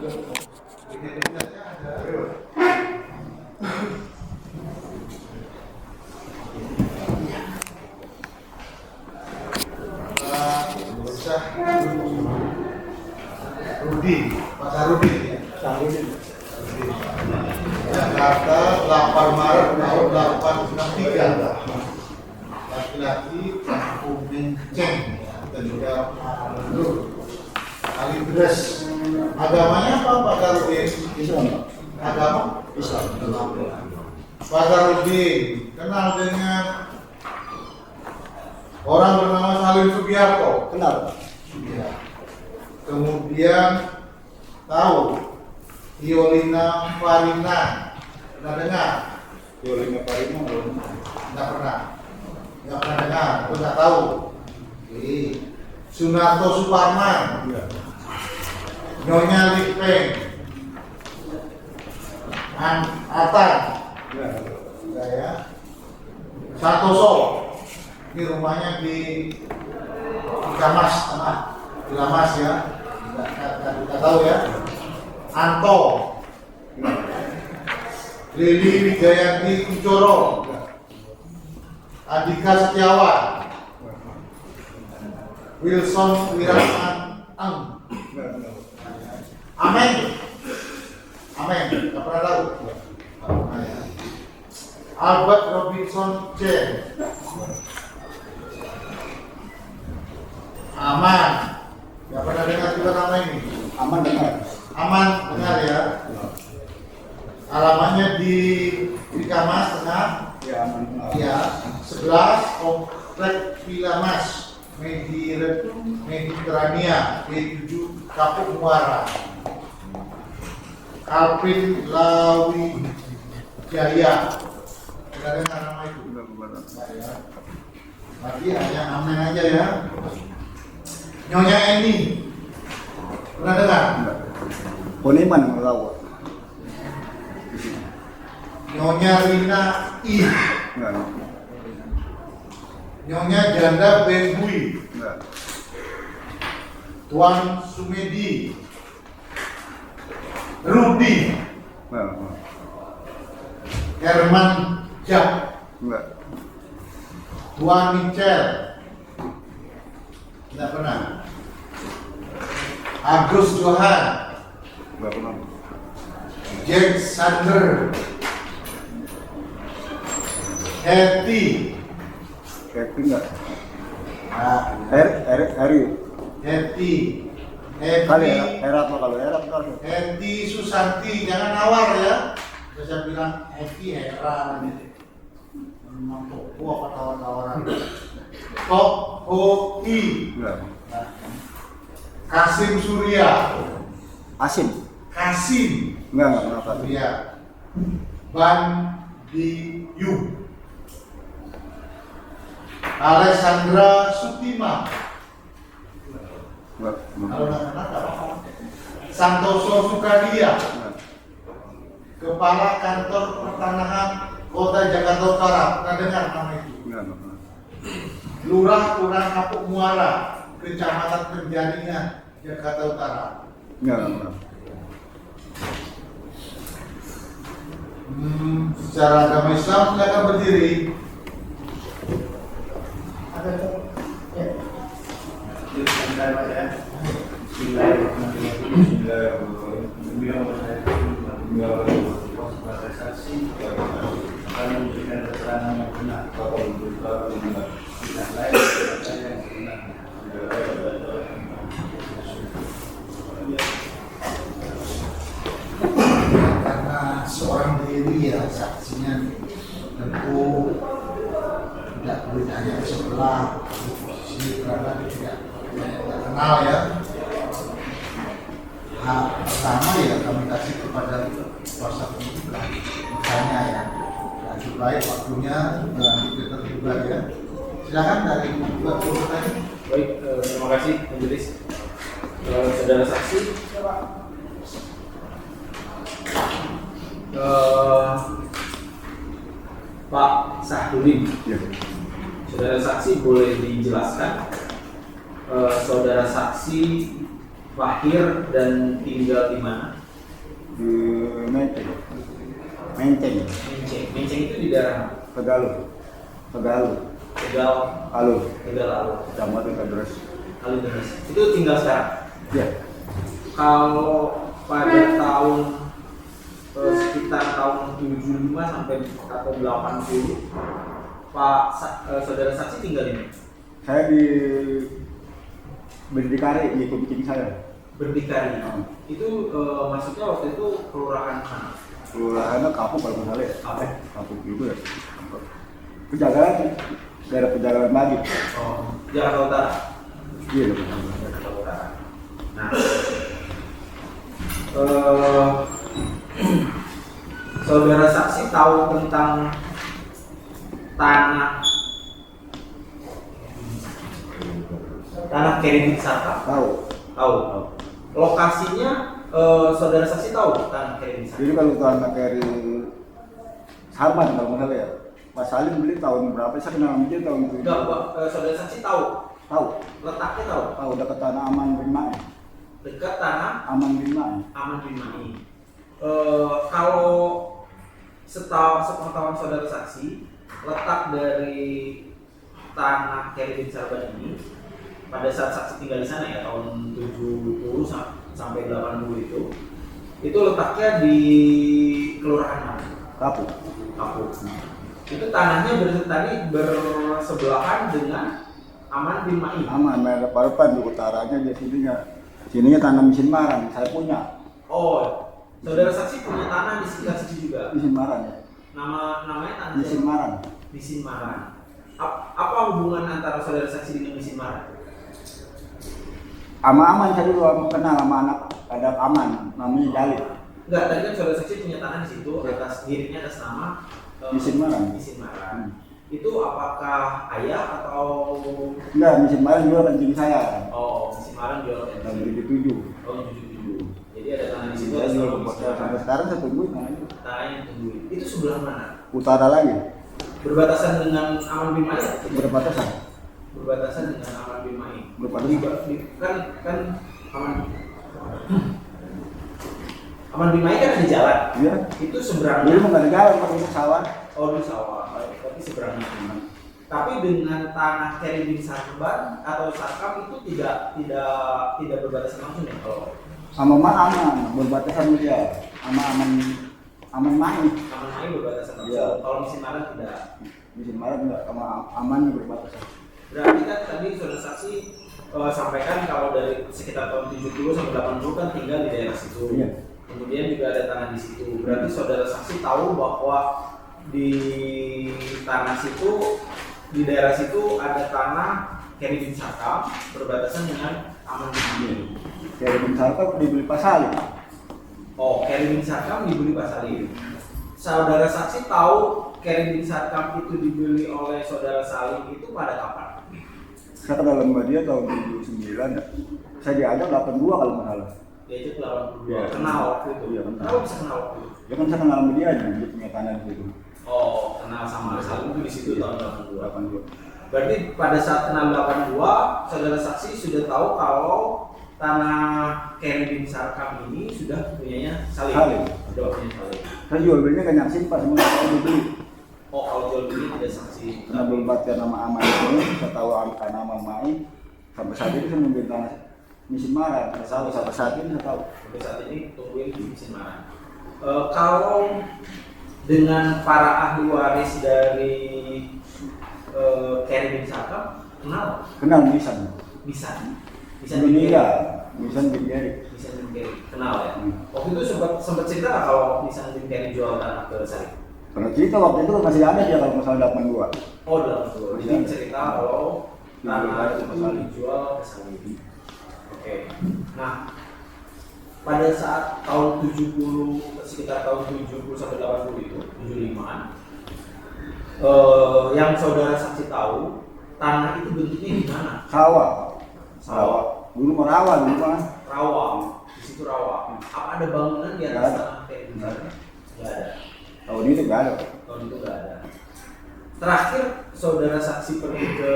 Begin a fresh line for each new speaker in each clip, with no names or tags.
Identitasnya ada. Rudi, Pak Sarudi ya? Sarudi. Jakarta 8 Maret tahun 863. Laki-laki kampung Menceng dan juga Alibres. Agamanya apa Pak Sarudi? Islam. Agama? Islam. Pak Sarudi kenal dengan orang bernama Salim Sugiarto? Kenal. Kemudian tahu Iolina Farina, pernah dengar? Iolina Farina belum? Nggak pernah dengar, aku nggak tahu. Sunarto Suparman, Nyonya Lipeng, Atan, ya. Santoso, ini rumahnya di Kamas, di Lamas ya. Kita tahu ya. Anto, Lili Wijayanti Kucoro, Adika Setiawan, Wilson Wiraman Amin. Gak pernah tahu. Albert Robinson C. Aman. Gak pernah dengar juga nama ini. Aman dengar ya. Alamannya di Kamas Tengah. Ya, 11 Komplek Villa Mas Mediterania B7 Kapuk Muara. Alvin Lawi Jaya. Pernah dengar nama itu? Berarti hanya aman aja ya. Nyonya Eni. Pernah dengar?
Poniman tahu.
Nyonya Rina I. Nyonya Janda Bengui. Tuan Sumedi. Rudi. Herman Jak. Tuan Michel. Tidak pernah. Agus Johan. Jack Sander. Hetty
enggak. Hari.
Hetty Hetty Susanti, jangan nawar ya. Saya bilang Hetty heran. Memang toko apa tawar-tawaran. Tok Hoki. Kasim Surya. Kasim.
Enggak
Surya. Ban Diyu. Alessandra Sutima. Kalau nggak kenal, Santoso Sukadia, Kepala Kantor Pertanahan Kota Jakarta Utara. Pernah dengar nama itu? Lurah Kelurahan Kapuk Muara, Kecamatan Penjaringan, Jakarta Utara. Secara agama Islam silakan berdiri. Karena seorang diri ya saksinya tentu tidak boleh tanya sebelah posisi berada tidak kenal ya. Pertama ya kami kasih kepada kuasa penuntutan misalnya ya. Lebih baik waktunya kita juga ya. Silakan dari buat tuntutan.
Baik, terima kasih majelis. Saudara saksi, Pak Sahdudin, saudara saksi boleh dijelaskan saudara saksi lahir dan tinggal di mana?
Di Menteng. Menteng.
Menceng itu di daerah
Tegaluh. Tegaluh.
Tegal
Alur.
Alur.
Kecamatan Kadres.
Kalideres. Itu tinggal sekarang.
Ya.
Kalau pada tahun sekitar tahun 75 sampai atau 80, saudara saksi tinggal di mana?
Saya di Berdikari di kucing saya.
Berdikari. Itu maksudnya waktu itu kelurahan mana?
Kelurahannya Kapuk kalau nggak salah ya.
Kapuk.
Kapuk itu ya. Penjagaan, daerah penjagaan lagi.
Oh, Jakarta Utara.
Iya loh.
Jakarta Utara. Nah, saudara saksi tahu tentang tanah Keriting Sarkam?
Tahu.
Tahu. Lokasinya saudara saksi tahu tanah Keriting Sarkam?
Jadi kalau tanah keri Sarman kalau nggak salah ya. Mas Salim beli tahun berapa? Saya kenal dia tahun itu.
Enggak, saudara saksi tahu.
Tahu.
Letaknya tahu.
Tahu dekat tanah Aman bin Mai.
Dekat tanah
Aman bin Mai.
Aman bin Mai. Kalau sepengetahuan saudara saksi, letak dari tanah Keriting Sarban ini pada saat saksi tinggal di sana ya tahun 70 sampai 80 itu letaknya di kelurahan mana?
Kapuk.
Kapuk. Itu tanahnya bersebelahan dengan Aman bin Mai.
Aman, merah parupan di utaranya di sininya. Sininya tanah mesin marang, saya punya.
Oh, saudara saksi punya tanah di sekitar situ juga.
Mesin marang ya.
Namanya tanah
Mesin marang.
Mesin Marang. Apa hubungan antara saudara saksi dengan Mesin Marang?
Aman saya dulu kenal sama anak ada Aman, namanya Jalil.
Enggak, tadi kan saudara saksi punya tanah di situ atas dirinya atas nama
Mesin Marang.
Mesin Marang. Itu apakah ayah atau
Enggak, mesin marang juga kencing saya.
oh Mesin Marang jual
Tahun
pensiun?
77.
Oh 77. Jadi ada tanah di situ
Saya
atas
jual
nama
ke
Mesin
Bogor.
Marang.
Sampai sekarang saya tungguin.
Tanah yang tungguin. Itu sebelah mana?
Utara lagi.
Berbatasan dengan Aman bin Mai?
Berbatasan.
Berbatasan dengan Aman bin Mai.
Berbatasan.
Kan Aman bin Mai kan ada jalan.
Iya.
Itu
Dulu
seberangnya.
nggak ada jalan, pakai sawah.
Oh di sawah. Tapi seberangnya. Tapi dengan tanah Keriting Sarban atau Sarkam itu tidak berbatasan langsung ya kalau
Sama Aman berbatasan dia. Sama Aman Mai.
Aman Mai berbatasan langsung.
Iya.
Kalau Mesin Marang tidak.
Mesin marang enggak, sama Aman berbatasan.
Berarti kan tadi saudara saksi sampaikan kalau dari sekitar tahun 70 sampai 80 kan tinggal di daerah situ.
Iya.
Kemudian juga ada tanah di situ. Berarti saudara saksi tahu bahwa di tanah situ, di daerah situ ada tanah Keriting Sarkam berbatasan dengan Aman bin Mai.
Keriting Sarkam dibeli Pak Salim.
Oh, Keriting Sarkam dibeli Pak Salim. Saudara saksi tahu Keriting Sarkam itu dibeli oleh saudara Salim itu pada kapan?
Saya kenal sama dia tahun 79 ya. Saya diajak 82 kalau nggak salah.
Dia itu 82.
Iya.
Kenal waktu itu.
Iya, kenal.
Kenapa bisa kenal waktu itu?
Ya kan saya kenal sama dia aja, dia punya tanah di situ.
Oh, kenal sama Salim itu di situ
Iya.
tahun 82.
82.
Berarti pada saat kenal 82, saudara saksi sudah tahu kalau tanah Keriting Sarkam ini sudah punyanya Salim.
Salim.
Sudah punya Salim.
Saya jual belinya kan nyaksin Pak, semua saya dibeli.
Oh, kalau jual beli tidak saksi.
Karena belum baca nama Aman ini, saya tahu angka nama Mai. Sampai saat ini saya membeli tanah mesin marang. Sampai saat ini saya tahu.
Sampai saat ini tungguin di Mesin Marang. Kalau dengan para ahli waris dari Keriting Sarkam kenal?
Kenal Misan.
Bisa
Indonesia. Misan bin Geri.
Bisa bin Keri kenal ya. Waktu itu sempat cerita nggak kalau Bisa bin Keri jual tanah ke Salim?
Karena cerita waktu itu masih ada dia kalau masalah 82.
Oh dalam dua.
Masih
Jadi
ada.
cerita kalau tanah itu
Dijual ke
dijual ke Salim. Oke. Nah pada saat tahun 70 sekitar tahun 70 sampai 80 itu 75-an yang saudara saksi tahu tanah itu bentuknya gimana?
Sawah.
Sawah.
Dulu mau rawa dulu mah.
Rawa. Di situ rawa. Apa ada bangunan di atas
Nggak ada.
tanah kayak gimana? Nggak ada.
Tahun itu nggak ada.
Tahun itu nggak ada. Terakhir saudara saksi pergi ke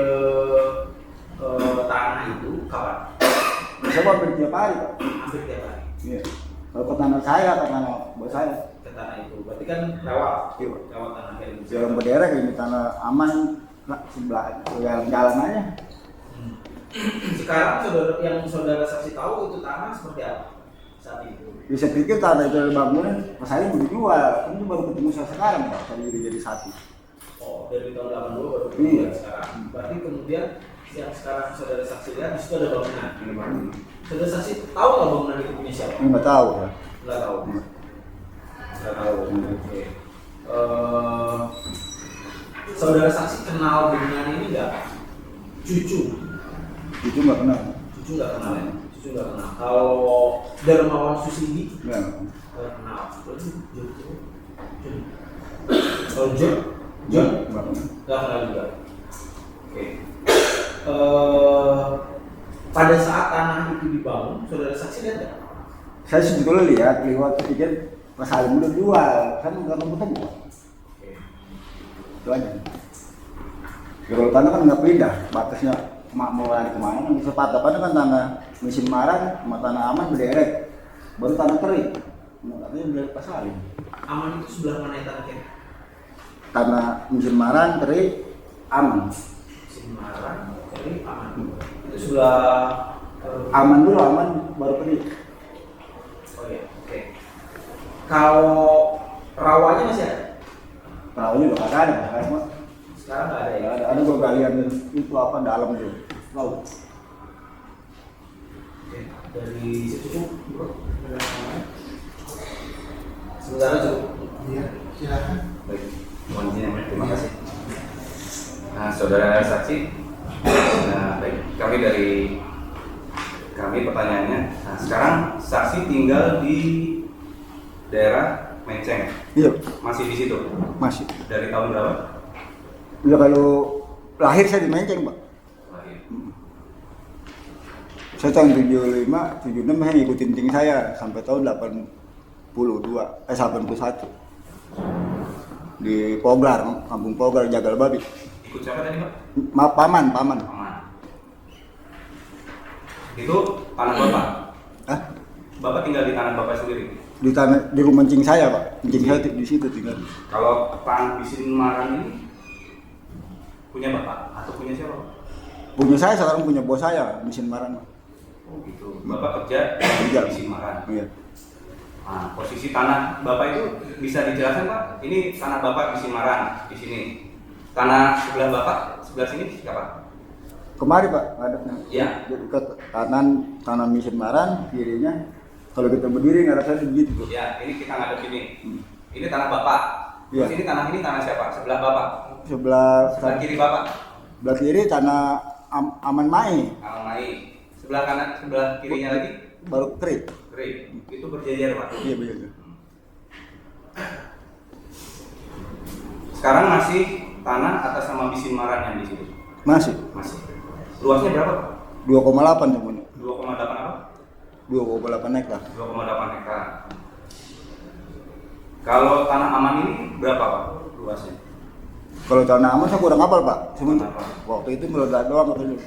tanah itu kapan?
Saya hampir tiap hari Pak.
Hampir tiap hari.
Iya. Kalau ke tanah saya, ke tanah bos saya.
Ke tanah itu. Berarti kan lewat.
Iya.
Lewat tanah Heri bin
Jalan
Sarban.
berdaerah ini tanah aman sebelah jalan aja.
Sekarang yang saudara saksi tahu itu tanah seperti apa saat itu?
Bisa pikir tanah itu bangunan, Mas Ali mau dijual. Kan itu baru ketemu saya sekarang Pak, tadi jadi satu.
Oh, dari tahun 82 baru
Iya.
kemudian sekarang. Berarti kemudian yang sekarang saudara saksi lihat di situ ada bangunan. Saudara saksi tahu nggak bangunan itu punya siapa?
Nggak tahu ya.
Nggak tahu. Nggak tahu. Oke. Saudara saksi kenal dengan ini nggak? Cucu.
Itu nggak kenal.
Cucu nggak kenal ya? Cucu nggak kenal. Kalau Darmawan Susindi
Nggak.
nggak kenal. Berarti Cucu. Kalau John
Nggak kenal.
nggak kenal juga. Oke. Pada saat tanah itu dibangun, saudara saksi lihat nggak?
Saya sebetulnya lihat lewat ketika Mas Ali udah jual, kan nggak ketemu.
Oke.
Itu aja. Kalau tanah kan nggak pindah, batasnya mau lari kemana kan bisa patah. Padahal kan tanah mesin marang sama tanah aman berderet, baru tanah kering. Nah, katanya dari Pas Ali.
Aman itu sebelah mana ya tanah kiri?
Tanah mesin marang kering aman.
Semarang, kiri, aman. Itu sebelah
Aman dulu aman baru kering.
Oh iya, oke. Kalau rawanya masih ada?
Perahunya udah kagak ada, sekarang mah.
Sekarang nggak ada ya?
Ada gua galian itu apa dalam tuh laut.
Oke. Dari situ cukup, bro. Sementara cukup.
Iya, silakan.
Baik, mohon izin, terima kasih. Nah, saudara saksi, nah baik, kami pertanyaannya. Nah, sekarang saksi tinggal di daerah Menceng,
Iya,
masih di situ.
masih.
Dari tahun berapa?
Udah kalau lahir saya di Menceng, Pak.
Lahir.
Saya tahun 75, 76 saya ngikutin ting saya sampai tahun 81 di Poglar, kampung Poglar, Jagal Babi.
Ikut siapa tadi, Pak?
Paman.
Paman. Itu tanah Bapak.
Hah?
Bapak tinggal di tanah Bapak sendiri.
Di rumah cing saya, Pak. Cing saya di situ tinggal.
Kalau tanah di Sinmaran ini punya Bapak atau punya siapa, Pak?
Punya saya sekarang punya bos saya, mesin marang.
Oh gitu. Bapak kerja
Kerja.
di Sinmaran.
Iya.
Nah, posisi tanah Bapak itu bisa dijelaskan, Pak? Ini tanah Bapak di Sinmaran, di sini. Tanah sebelah Bapak, sebelah sini siapa?
Kemari, Pak, ngadepnya.
Iya.
Ke kanan tanah mesin marang, kirinya kalau kita berdiri ngadep saya begitu tuh.
Ya, ini kita ngadep ini. Ini tanah Bapak.
Iya.
Terus ini tanah siapa? Sebelah Bapak.
Sebelah
Kiri Bapak.
sebelah kiri tanah Aman Mai,
Almai. Sebelah kanan, sebelah kirinya lagi
baru kering.
Kering. Itu berjejer, Pak.
Iya, begitu.
Sekarang masih tanah atas nama Sinmaran yang di situ.
Masih
Masih. Luasnya berapa, Pak?
2,8 semuanya.
2,8 apa?
2,8 hektar.
2,8 hektar. Kalau tanah aman ini berapa, Pak, luasnya?
Kalau tanah aman saya kurang hafal, Pak. Cuman
Kenapa?
waktu itu meledak doang katanya.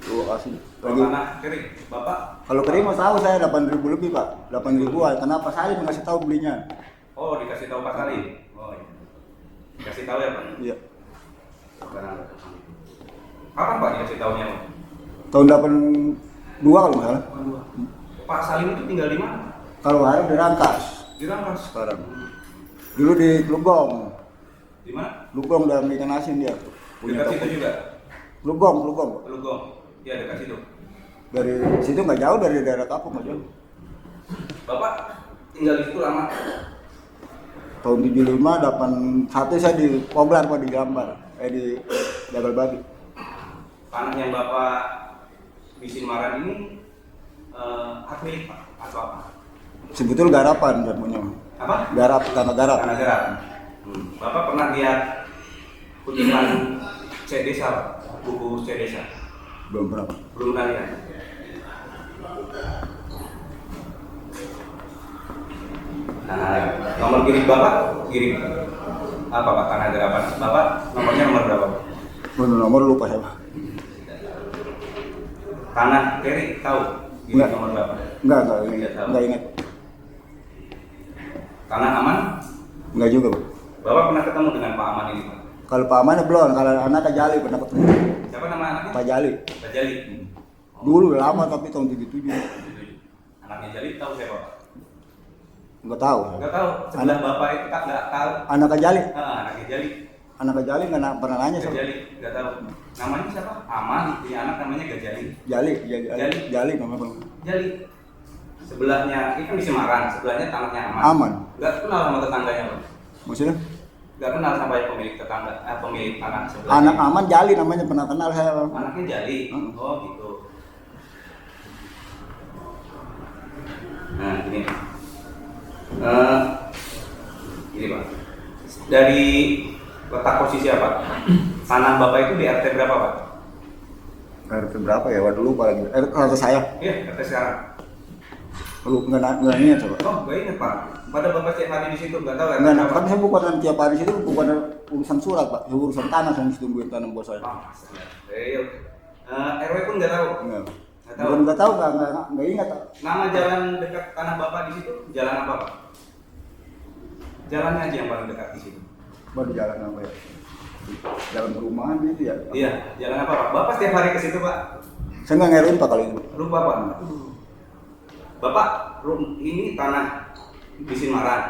Lokasi.
Kalau tanah kering, Bapak?
Kalau kering mau tahu saya 8.000 lebih, Pak. 8.000-an. Kenapa saya ngasih tahu belinya?
Oh, dikasih tahu Pak kali. Oh iya. Dikasih tahu ya, Pak?
Iya.
Sekarang. Kapan Pak dikasih tahunya, Pak?
Tahun 82 kalau nggak salah.
Pak Salim itu tinggal di mana?
Kalau harus dirangkas
Di Rangkas.
sekarang. Dulu di Lugong.
Di mana?
Lugong dan ikan asin dia.
Dekat situ juga.
Lugong.
Lugong. Iya, dekat situ.
Dari situ nggak jauh dari daerah Kapuk nggak jauh.
Bapak tinggal di situ lama?
Tahun 75, 81 saya di Poglar, Pak, di Gambar. Di Jagal Babi.
Tanah yang Bapak di Sinmaran ini hak milik, Pak, atau apa?
Sebetulnya garapan saya punya.
Apa?
Garap, tanah garap.
Tanah garap. Bapak pernah lihat kutipan C Desa, Pak? Buku C Desa?
Belum pernah.
Belum pernah lihat. Nah, nomor kirim Bapak, kirim apa, Pak, tanah garapan Bapak, nomornya nomor berapa?
Nomor lupa saya, Pak.
Tanah kiri tahu? Di
Enggak.
nomor berapa?
Enggak ingat.
Tanah aman?
Enggak juga, Pak.
Bapak pernah ketemu dengan Pak Aman ini, Pak?
Kalau Pak Aman belum, kalau anak Jali pernah ketemu.
Siapa nama anaknya?
Pak Jali.
Pak Jali.
Dulu udah lama tapi tahun 77.
Anaknya Jali tahu siapa, Pak?
Enggak tahu.
Enggak tahu. Sebelah Bapak itu tak enggak tahu.
Anak Jali.
Anaknya Jali.
Anak Jali enggak pernah nanya sama.
Gajali, enggak tahu. Namanya siapa? Aman, punya anak namanya Gajali.
Jali namanya Bang.
Jali. Sebelahnya, ini kan di Semarang, sebelahnya tanahnya Aman.
Aman.
Enggak kenal sama tetangganya, Pak.
Maksudnya?
Enggak kenal sampai pemilik tetangga, pemilik tanah sebelah.
Anak Aman Jali namanya pernah kenal saya. Bang.
Anaknya Jali.
Hmm.
Oh, gitu. Nah, ini. Ini, Pak. Dari letak posisi apa? Tanah Bapak itu di RT berapa, Pak?
RT berapa ya? Waduh lupa lagi. RT saya.
Iya, RT sekarang.
Lu enggak ingat coba.
Oh, gue ingat, Pak. Pada Bapak setiap hari di situ enggak tahu RT
Enggak,
berapa?
kan saya bukan tiap hari situ bukan urusan surat, Pak. Urusan tanah saya mesti tungguin tanah bos saya.
Oh, RW pun nggak tahu.
Enggak.
Nggak tahu.
Bukan enggak tahu, enggak ingat.
Nama jalan dekat tanah Bapak di situ, jalan apa, Pak? Jalannya aja yang paling dekat di situ.
Baru jalan apa ya? Jalan perumahan gitu ya.
Iya, jalan apa, Pak? Bapak setiap hari ke situ, Pak?
Saya nggak ngerin Pak kalau itu.
Lupa, Pak. Bapak, ini tanah di Semarang.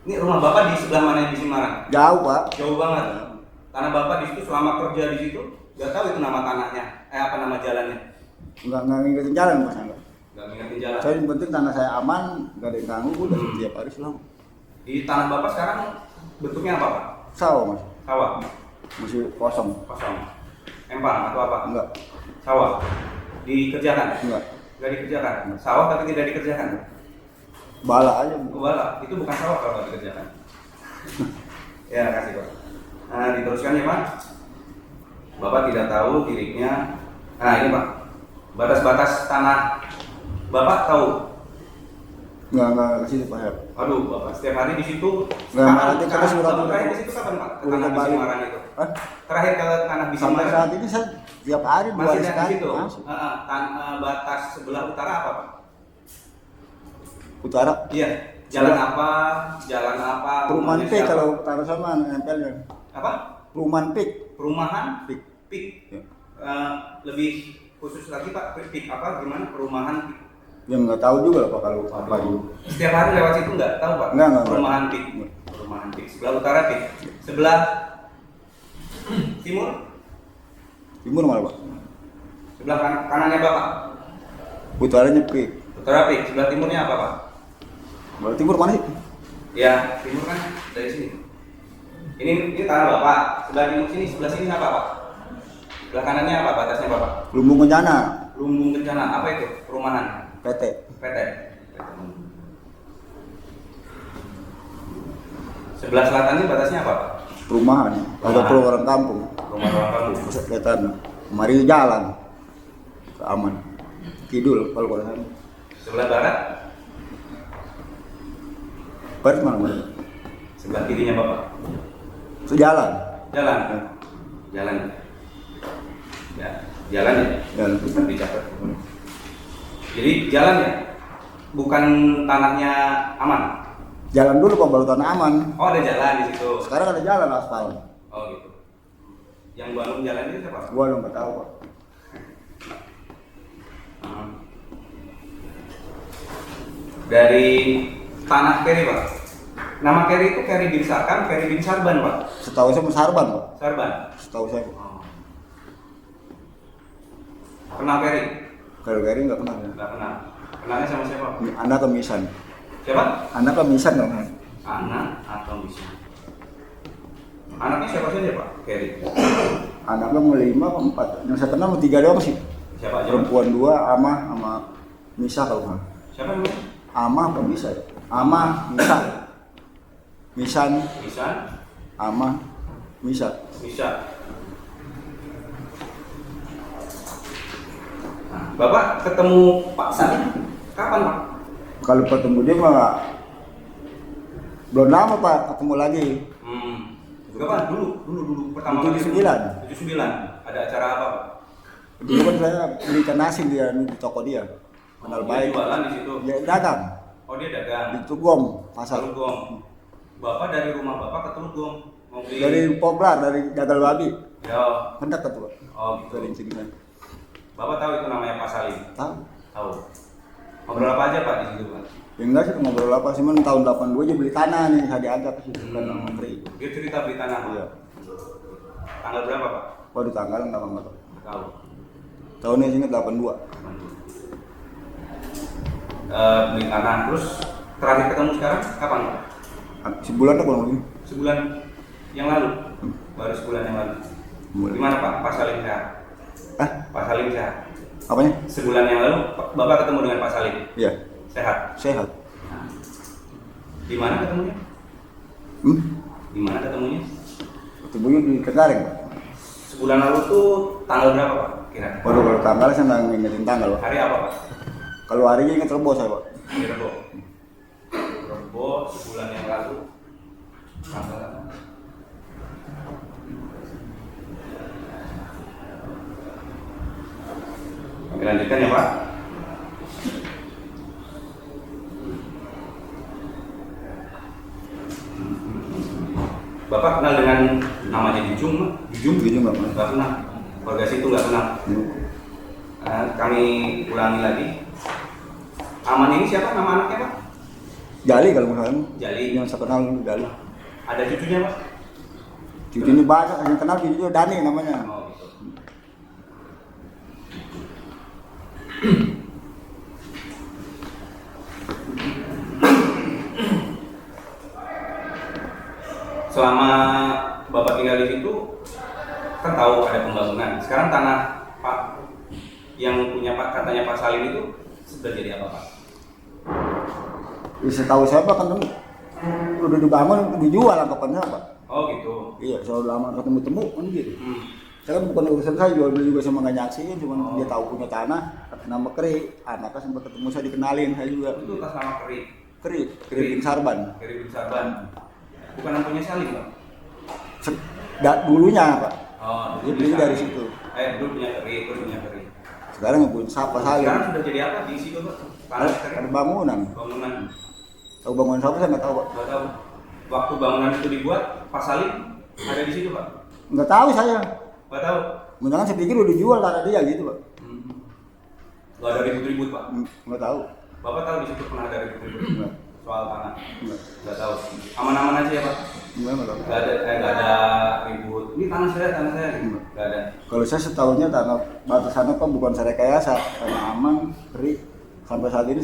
Ini rumah Bapak di sebelah mana di Semarang?
Jauh, Pak.
Jauh banget. Tanah Bapak di situ selama kerja di situ, nggak tahu itu nama tanahnya, apa nama jalannya?
Enggak ngikutin jalan, Pak.
Nggak ngingetin jalan.
Saya yang penting tanah saya aman, enggak ada yang ganggu, udah tiap hari selama.
Di tanah Bapak sekarang bentuknya apa, Pak?
Sawah, Mas.
Sawah,
Masih kosong.
kosong, empang atau apa?
Enggak.
Sawah, dikerjakan?
Enggak.
Nggak dikerjakan. Sawah tapi tidak dikerjakan.
Bala aja.
Bala, itu bukan sawah kalau nggak dikerjakan. Ya, kasih, Pak. Nah, diteruskan ya, Pak. Bapak tidak tahu dirinya. Nah, ini, Pak. Batas-batas tanah Bapak tahu.
Enggak ke situ, Pak.
Aduh, Bapak setiap hari di situ.
Nggak,
Kapan-
malah dia
kapan-
terus udah-
Bapak terakhir di situ kapan, Pak? Ke
udah
tanah
kembali.
Bisimaran itu.
Hah?
Terakhir ke tanah
Sampai
Bisimaran.
saat ini saya tiap hari dua
Masih
hari
ada di
sekali.
situ.
Masih.
Batas sebelah utara apa, Pak?
Utara.
Iya. Jalan apa? Jalan apa?
Perumahan
Rumahnya
Pik
siapa?
kalau utara sama nempelnya.
Apa?
Perumahan Pik.
Perumahan
Pik.
Pik.
Ya.
Lebih khusus lagi, Pak, Pik apa gimana perumahan Pik?
Yang nggak tahu juga lah Pak kalau apa itu.
Setiap hari lewat situ nggak tahu, Pak?
Enggak.
Perumahan Pik. Perumahan Pik. Sebelah utara Pik. Sebelah timur?
Timur malah Pak.
Sebelah kanannya Bapak.
Utaranya Pik.
Utara Pik. Sebelah timurnya apa, Pak?
Malah timur mana sih?
Ya, timur kan dari sini. Ini tanah Bapak. Sebelah timur sini, sebelah sini apa, Pak? Sebelah kanannya apa batasnya, Bapak?
Lumbung Kencana.
Lumbung Kencana. Apa itu? Perumahan.
PT.
PT. Sebelah selatannya batasnya apa, Pak?
Perumahan. Ada perumahan kampung.
Rumah orang kampung.
Pusat kelihatan. Mari jalan. Aman. Kidul kalau kalau sana.
Sebelah barat,
Baris mana?
sebelah kirinya Bapak.
Sejalan.
Jalan. Jalan. Ya, jalan ya.
Jalan.
Bisa dicatat. Jadi jalan ya. Bukan tanahnya aman.
Jalan dulu Pak baru tanah aman.
Oh, ada jalan di situ.
Sekarang ada jalan aspal.
Oh, gitu. Yang balong jalan itu siapa?
Gua lo nggak tahu Pak.
Hmm. Dari tanah Keri, Pak. Nama Keri itu Keri bin Sarkan, Keri bin Sarban, Pak.
Setahu saya Sarban Pak.
Sarban.
Setahu saya.
Oh. Kenal Keri?
Kalau Gary nggak kenal ya.
Nggak kenal. Kenalnya sama siapa?
Anak kemisan.
Siapa?
Anak kemisan nggak kenal.
Anak atau bisa? Anaknya siapa saja, Pak? Keri.
Anaknya mau 5 atau 4. Yang saya kenal mau 3 doang sih.
Siapa aja?
Perempuan 2, Amah sama Misa kalau nggak.
Siapa namanya?
Amah apa Misa? Ya? Amah, Misa. Misan,
Bisa.
Amah, Misa.
Bisa. Nah, Bapak ketemu Pak Salim kapan, Pak?
Kalau ketemu dia mah belum lama Pak, ketemu lagi.
Kapan? Dulu pertama kali.
79.
79. Ada acara apa, Pak?
Dulu kan saya belikan nasi dia di toko dia. kenal
Dia
baik.
jualan di situ.
Ya dagang
Oh dia dagang.
di Tugong pasar.
Telugong. Bapak dari rumah bapak ke Telugong mau beli.
Dari Poplar, dari Gagal Babi.
Ya.
Kan dekat tuh. Pak.
Oh gitu.
Dari sini kan.
Bapak tahu itu namanya Pak Salim?
Tahu.
Tahu. Ngobrol apa aja Pak di situ Pak?
Ya enggak sih ngobrol apa sih, tahun 82 aja beli tanah nih, saya diajak ke situ kan sama menteri.
Dia cerita beli tanah.
Iya.
Tanggal berapa Pak?
Waduh tanggal enggak tahu.
Tahu.
Tahunnya sih 82.
Beli tanah terus terakhir ketemu sekarang kapan Pak?
Sebulan lah kurang lebih.
Sebulan yang lalu. Baru sebulan yang lalu.
Mulai.
Gimana Pak? Pak Salim sehat?
Ah,
Pak Salim sehat?
apanya?
Sebulan yang lalu Bapak ketemu dengan Pak Salim?
Iya,
Sehat?
sehat.
Nah. Di mana ketemunya? Di mana ketemunya?
Ketemunya di Kendari, Pak.
Sebulan lalu tuh tanggal berapa Pak? Kira?
Waduh kalau tanggal saya nggak ngingetin tanggal, Pak.
Hari apa Pak?
Kalau harinya inget Rebo saya, Pak.
Di Rebo. Rebo sebulan yang lalu. Tanggal apa? Oke, lanjutkan ya Pak. Bapak kenal dengan namanya Jujung, Pak? Jujung?
Jujung nggak pernah.
Nggak kenal. Warga situ nggak kenal. Kami ulangi lagi. Aman ini siapa nama anaknya Pak?
Jali kalau misalnya.
Jali.
Yang saya kenal Jali.
Ada cucunya Pak?
Cucu ini banyak, yang kenal cucu Dani namanya.
Oh gitu. Selama Bapak tinggal di situ, kan tahu ada pembangunan. Sekarang tanah Pak yang punya Pak katanya Pak Salim itu sudah jadi apa Pak?
Bisa tahu saya Pak kan udah dibangun, dijual anggapannya Pak.
Oh gitu.
Iya, selalu lama ketemu-temu kan gitu.
Hmm.
Saya kan bukan urusan saya, jual beli juga sama nggak nyaksiin, cuma
Oh.
dia tahu punya tanah, atas nama Keri, anaknya sempat ketemu saya dikenalin saya juga.
Itu atas nama Keri.
Keri bin Sarban.
Keri bin Sarban. Bukan yang punya Salim Pak?
Dulunya Pak,
Oh,
dia
dulu
beli
Salim.
dari situ.
Dulu punya Keri, terus punya Keri.
Sekarang yang punya siapa Salim?
Sekarang sudah jadi apa di situ Pak? Tanah Keri.
Ada bangunan.
Bangunan.
Tahu bangunan siapa saya nggak tahu Pak.
Nggak tahu. Waktu bangunan itu dibuat, Pak Salim ada di situ Pak?
Nggak tahu saya.
Nggak tahu.
Menurut saya pikir udah dijual tanah dia gitu Pak.
Nggak ada ribut-ribut Pak?
Nggak tahu.
Bapak tahu di situ pernah ada ribut-ribut
Nggak.
soal tanah?
Nggak.
Nggak tahu. Aman-aman aja ya Pak?
Nggak tahu.
Nggak ada ribut. Ini tanah saya. Nggak ada.
Kalau saya setahunya tanah batasannya Pak bukan saya rekayasa, tanah aman, Keri. Sampai saat ini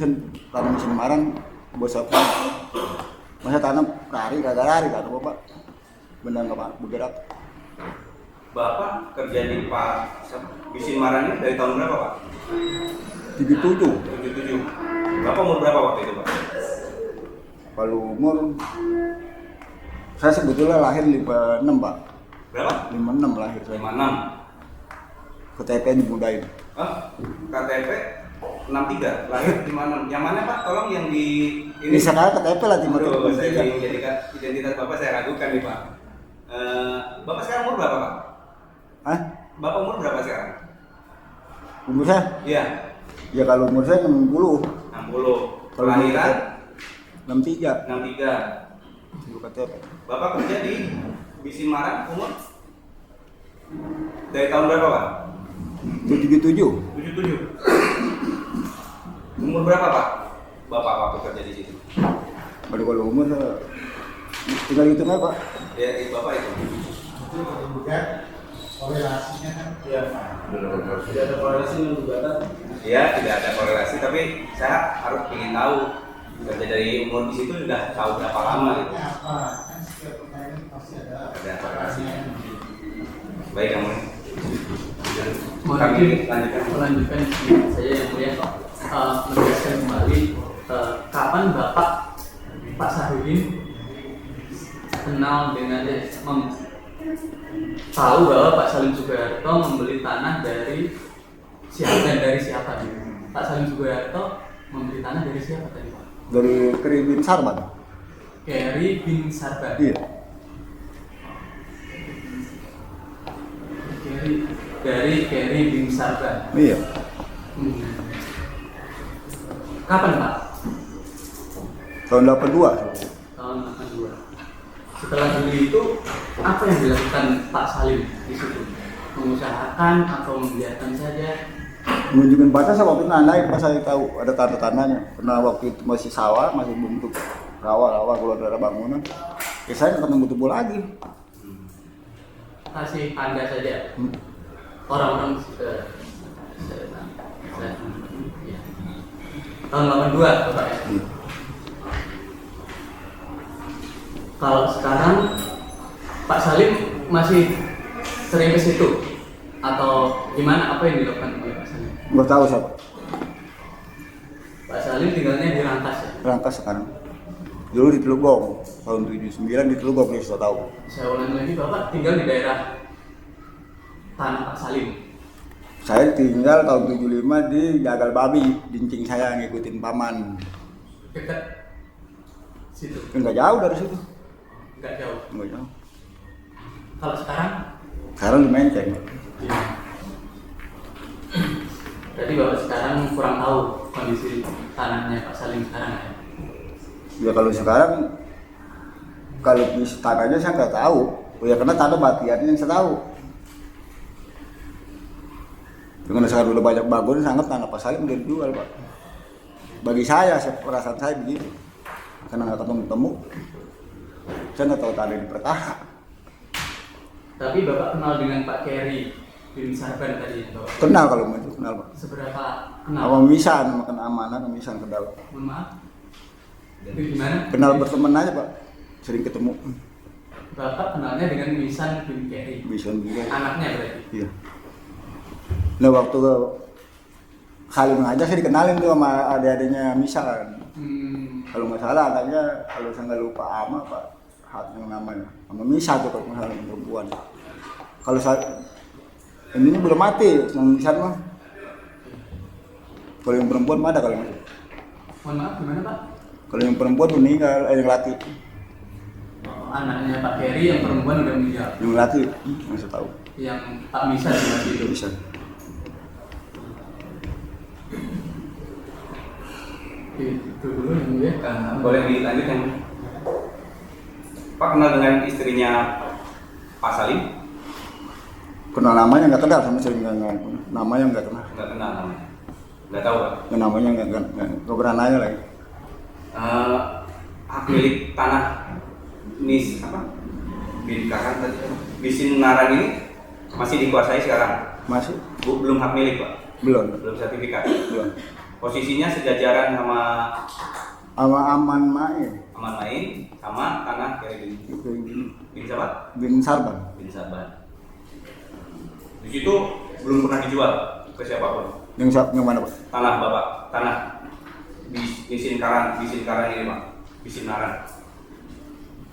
tanah musim marang bos apa? Masa tanam kari kagak lari kan Bapak? Benar nggak Pak? Bergerak.
Bapak kerja di Pak Bisin Marang ini dari tahun berapa Pak?
77.
77. Bapak umur berapa waktu itu Pak?
Kalau umur saya sebetulnya lahir 56 Pak.
Berapa?
56 lahir saya.
56.
KTP dimudahin.
KTP 63, lahir 56. Yang mana Pak? Tolong yang di ini.
Ini sekarang KTP lah timur
Aduh, saya jadikan identitas Bapak saya ragukan nih Pak. Bapak sekarang umur berapa Pak?
Hah?
Bapak umur berapa sekarang?
Umur saya?
Iya,
Ya kalau umur saya 60.
60.
Kalau
Kelahiran
63.
63.
Tunggu KTP.
Bapak kerja di Bisin Marang umur dari tahun berapa Pak?
77.
77. Umur berapa Pak? Bapak waktu kerja di situ?
Baru kalau umur saya tinggal hitung aja Pak.
Ya, Bapak itu.
Itu kemudian korelasinya kan
Iya. Tidak ada korelasi dengan gugatan.
Iya, tidak ada korelasi, tapi saya harus ingin tahu kerja dari umur di situ sudah tahu berapa lama gitu.
apa kan setiap pertanyaan pasti ada
Korelasi. Baik kamu.
Mohon
Kami
izin
lanjutkan.
melanjutkan saya yang mulia menegaskan kembali kapan Bapak Pak Sahrudin kenal dengan tahu bahwa Pak Salim Sugiharto membeli tanah dari siapa dan dari siapa? Pak Salim Sugiharto membeli tanah dari siapa tadi Pak?
Dari Keri bin Sarban.
Keri bin Sarban.
Iya.
Dari Keri bin Sarban.
Iya.
Kapan Pak?
Tahun 82.
Tahun 82. Setelah Juli itu apa yang dilakukan Pak Salim di situ? Mengusahakan atau membiarkan saja?
Menunjukkan batas waktu itu naik pas saya tahu ada tanda-tandanya. Karena waktu itu masih sawah, masih bentuk rawa-rawa kalau ada bangunan. Ya saya ketemu tubuh lagi.
Kasih Anda saja. Orang-orang ya. Tahun 82 Bapak ya? Kalau sekarang Pak Salim masih sering ke situ atau gimana, apa yang dilakukan oleh Pak Salim?
Nggak tahu siapa.
Pak Salim tinggalnya di Rangkas ya?
Rangkas sekarang. Dulu di Telugong, tahun 79 di Telugong, nih saya tahu.
Saya ulangi lagi, Bapak tinggal di daerah tanah Pak Salim.
Saya tinggal tahun 75 di Jagal Babi, dincing saya ngikutin paman.
Dekat situ?
Enggak jauh dari situ.
Enggak jauh.
Enggak jauh.
Kalau sekarang?
Sekarang di Menteng.
Iya. Jadi Bapak sekarang kurang tahu kondisi tanahnya Pak Salim sekarang ya?
Ya kalau sekarang, kalau di tanahnya saya nggak tahu. Ya karena tanah batiannya yang saya tahu. Karena sekarang udah banyak bangun, sangat tanah Pak Salim udah dijual Pak. Bagi saya, perasaan saya begitu. Karena nggak ketemu-temu, saya nggak tahu tanah di Pertaha.
Tapi Bapak kenal dengan Pak Keri bin Sarban tadi Bapak?
Kenal kalau itu, kenal Pak.
Seberapa kenal?
Sama Misan, makan amanah, sama Misan kenal.
Mohon maaf. Itu gimana?
Kenal berteman aja Pak, sering ketemu.
Bapak kenalnya dengan Misan bin Keri.
Misan juga.
Anaknya berarti?
Iya. Nah waktu Salim aja saya dikenalin tuh sama adik-adiknya Misa kan. Kalau nggak salah anaknya, kalau saya nggak lupa ama Pak, yang namanya sama Misa tuh kalau nggak salah perempuan. Kalau saya ini belum mati, yang Misa mah. Kalau yang perempuan mana kalau yang
Mohon maaf, gimana Pak?
kalau yang perempuan meninggal, yang laki.
Oh, anaknya Pak Keri yang perempuan udah meninggal.
Yang laki, yang saya tahu.
Yang Pak Misan masih hidup.
Bisa.
Itu dulu yang mulia.
Boleh dilanjutkan? Pak kenal dengan istrinya Pak Salim?
Kenal namanya nggak kenal sama sering nggak namanya nggak kenal.
Nggak kenal namanya. Nggak tahu Pak.
Yang namanya nggak pernah nanya lagi.
Hak milik tanah Nis apa? Binkaran tadi. Bisin Naran ini masih dikuasai sekarang?
Masih?
Belum hak milik Pak?
Belum.
Belum sertifikat?
Belum.
Posisinya sejajaran sama
Sama Aman Main.
Aman Main sama tanah Keri bin siapa?
Bin Sarban.
Bin Saban. Di situ belum pernah dijual ke siapapun.
Yang mana Pak?
Tanah Bapak, tanah Bisin Karang ini Pak, Bisin Naran.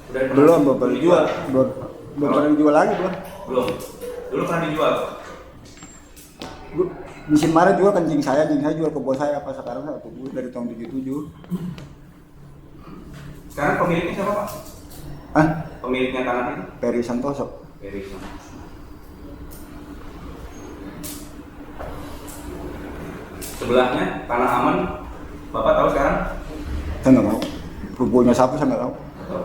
Udah pernah
Belum Bapak dijual. Belum pernah dijual lagi belum.
Belum. Dulu pernah dijual.
Mesin Maret juga kencing saya jual ke bos saya apa sekarang saya tunggu dari tahun 77.
Sekarang pemiliknya siapa Pak?
Hah?
Pemiliknya tanah itu?
Peri Santoso.
Peri. Sebelahnya tanah aman, Bapak tahu sekarang?
Saya nggak tahu. Rubuhnya siapa saya nggak tahu.
Atau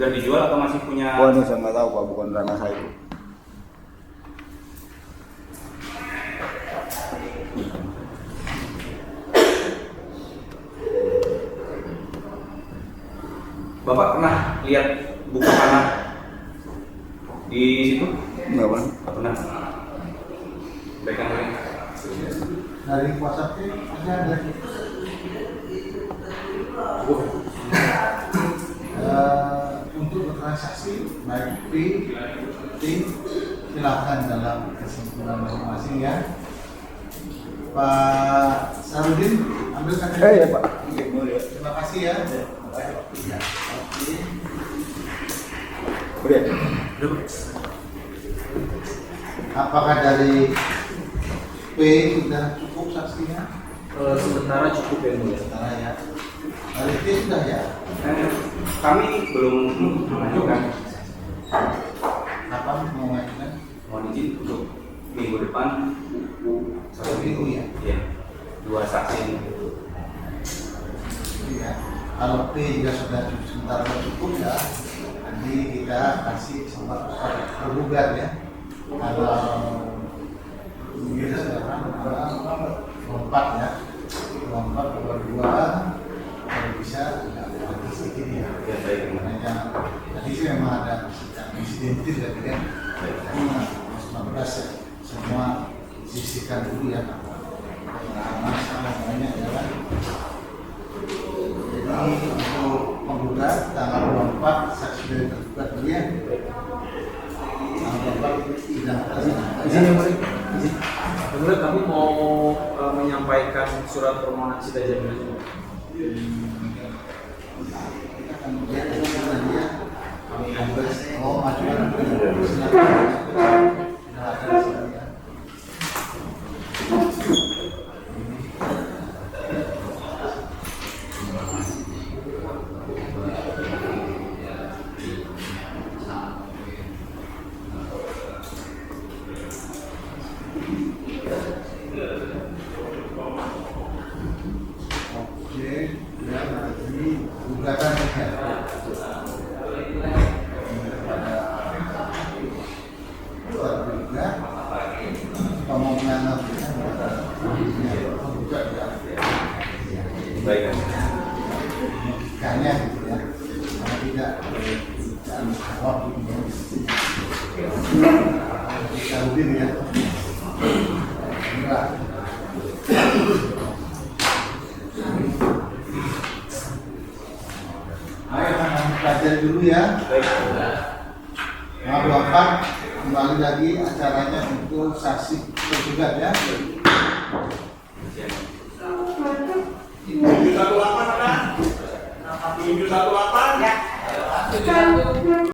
udah dijual atau masih punya?
Waduh saya nggak tahu Pak, bukan ranah saya itu.
Bapak pernah lihat buku tanah di situ?
Nggak pernah.
Nggak pernah. Baikkan lagi.
Dari WhatsApp ada. Untuk bertransaksi baik P, T, silakan dalam kesimpulan masing-masing ya. Pak Sarudin, ambil KTP.
Ya Pak.
Terima kasih ya.
Udah.
Apakah dari P sudah cukup saksinya?
Sementara cukup ya mulia.
Sementara ya. Dari P sudah ya.
Kami belum mengajukan.
Kapan mau mengajukan?
Mohon izin untuk minggu depan
Satu minggu ya.
Iya. 2 saksi
Kalau P juga sudah sebentar cukup ya, nanti kita kasih kesempatan tergugat ya. Kalau kita sekarang lompat ya, lompat dua, kalau bisa agak sedikit ya.
Ya, baik.
Makanya tadi sih memang ada insidentil ya, kan? Nah, 19 ya, semua sisihkan dulu ya. Nah, sama banyak ya kan. Jadi untuk penggugat tanggal 24 saksi dari tergugat dulu ya. Tanggal 24 sidang
Izin yang boleh, izin. Kemudian kami mau menyampaikan surat permohonan sida jaminan.
kita akan melihat tadi ya. Kami akan ajukan Oke, ya lagi gugatan ya. Tergugat, pemohon penggugat ya.
Baik kan?
Logikanya gitu ya, karena tidak jawab gitu ya. Kita rubin ya. Enggak. Ayo kami pelajari dulu ya. Nah, 24 kembali lagi acaranya untuk saksi tergugat ya.
718 ada? 718 ya.